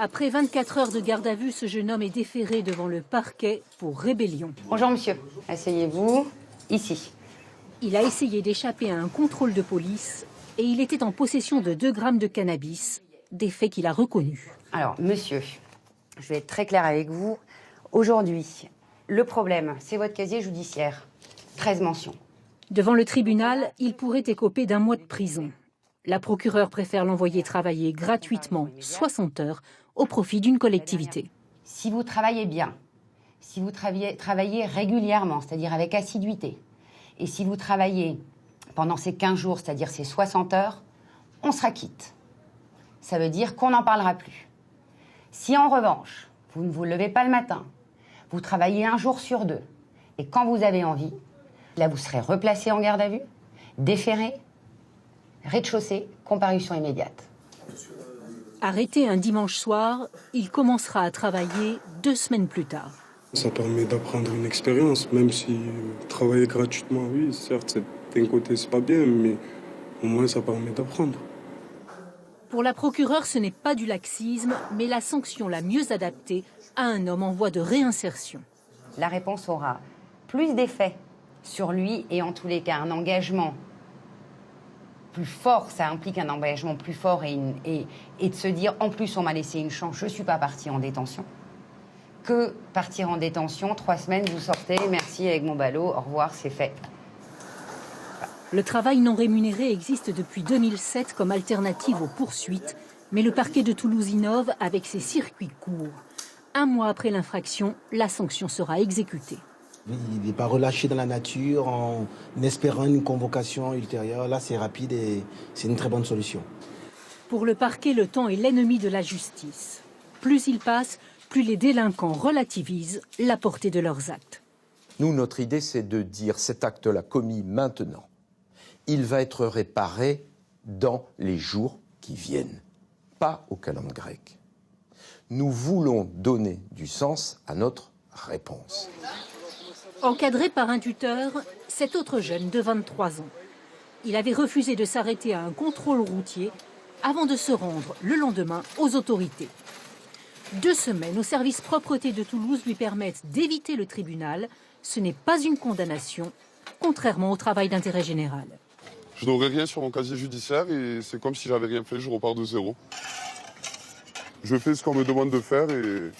Après 24 heures de garde à vue, ce jeune homme est déféré devant le parquet pour rébellion. Bonjour monsieur, asseyez-vous ici. Il a essayé d'échapper à un contrôle de police et il était en possession de 2 grammes de cannabis, des faits qu'il a reconnus. Alors monsieur, je vais être très claire avec vous. Aujourd'hui, le problème, c'est votre casier judiciaire. 13 mentions. Devant le tribunal, il pourrait écoper d'1 mois de prison. La procureure préfère l'envoyer travailler gratuitement 60 heures au profit d'une collectivité. Si vous travaillez bien, si vous travaillez régulièrement, c'est-à-dire avec assiduité, et si vous travaillez pendant ces 15 jours, c'est-à-dire ces 60 heures, on sera quitte. Ça veut dire qu'on n'en parlera plus. Si en revanche, vous ne vous levez pas le matin, vous travaillez 1 jour sur 2, et quand vous avez envie, là vous serez replacé en garde à vue, déféré, rez-de-chaussée, comparution immédiate. Arrêté un dimanche soir, il commencera à travailler 2 semaines plus tard. Ça permet d'apprendre une expérience, même si travailler gratuitement, oui, certes, d'un côté c'est pas bien, mais au moins ça permet d'apprendre. Pour la procureure, ce n'est pas du laxisme, mais la sanction la mieux adaptée à un homme en voie de réinsertion. La réponse aura plus d'effet sur lui et en tous les cas un engagement plus fort, ça implique un engagement plus fort et de se dire en plus on m'a laissé une chance, je ne suis pas partie en détention, que partir en détention, 3 semaines, vous sortez, merci avec mon ballot, au revoir, c'est fait. Le travail non rémunéré existe depuis 2007 comme alternative aux poursuites, mais le parquet de Toulouse innove avec ses circuits courts. 1 mois après l'infraction, la sanction sera exécutée. Il n'est pas relâché dans la nature en espérant une convocation ultérieure. Là, c'est rapide et c'est une très bonne solution. Pour le parquet, le temps est l'ennemi de la justice. Plus il passe, plus les délinquants relativisent la portée de leurs actes. Nous, notre idée, c'est de dire cet acte-là commis maintenant, il va être réparé dans les jours qui viennent, pas au calendrier grec. Nous voulons donner du sens à notre réponse. Encadré par un tuteur, cet autre jeune de 23 ans. Il avait refusé de s'arrêter à un contrôle routier avant de se rendre le lendemain aux autorités. 2 semaines au service propreté de Toulouse lui permettent d'éviter le tribunal. Ce n'est pas une condamnation, contrairement au travail d'intérêt général. Je n'aurai rien sur mon casier judiciaire et c'est comme si j'avais rien fait, je repars de zéro. Je fais ce qu'on me demande de faire et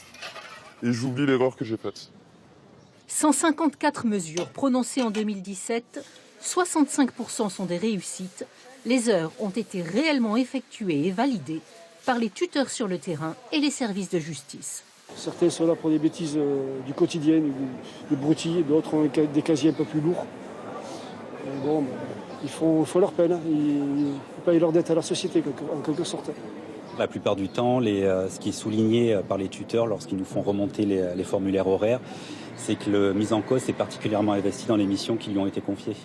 j'oublie l'erreur que j'ai faite. 154 mesures prononcées en 2017, 65% sont des réussites. Les heures ont été réellement effectuées et validées par les tuteurs sur le terrain et les services de justice. Certains sont là pour des bêtises du quotidien, des broutilles, d'autres ont des casiers un peu plus lourds. Et bon, il faut leur peine, ils payent leur dette à la société en quelque sorte. La plupart du temps, ce qui est souligné par les tuteurs lorsqu'ils nous font remonter les formulaires horaires, c'est que le mis en cause est particulièrement investi dans les missions qui lui ont été confiées.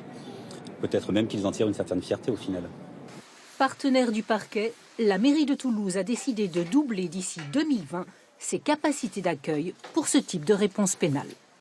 Peut-être même qu'ils en tirent une certaine fierté au final. Partenaire du parquet, la mairie de Toulouse a décidé de doubler d'ici 2020 ses capacités d'accueil pour ce type de réponse pénale.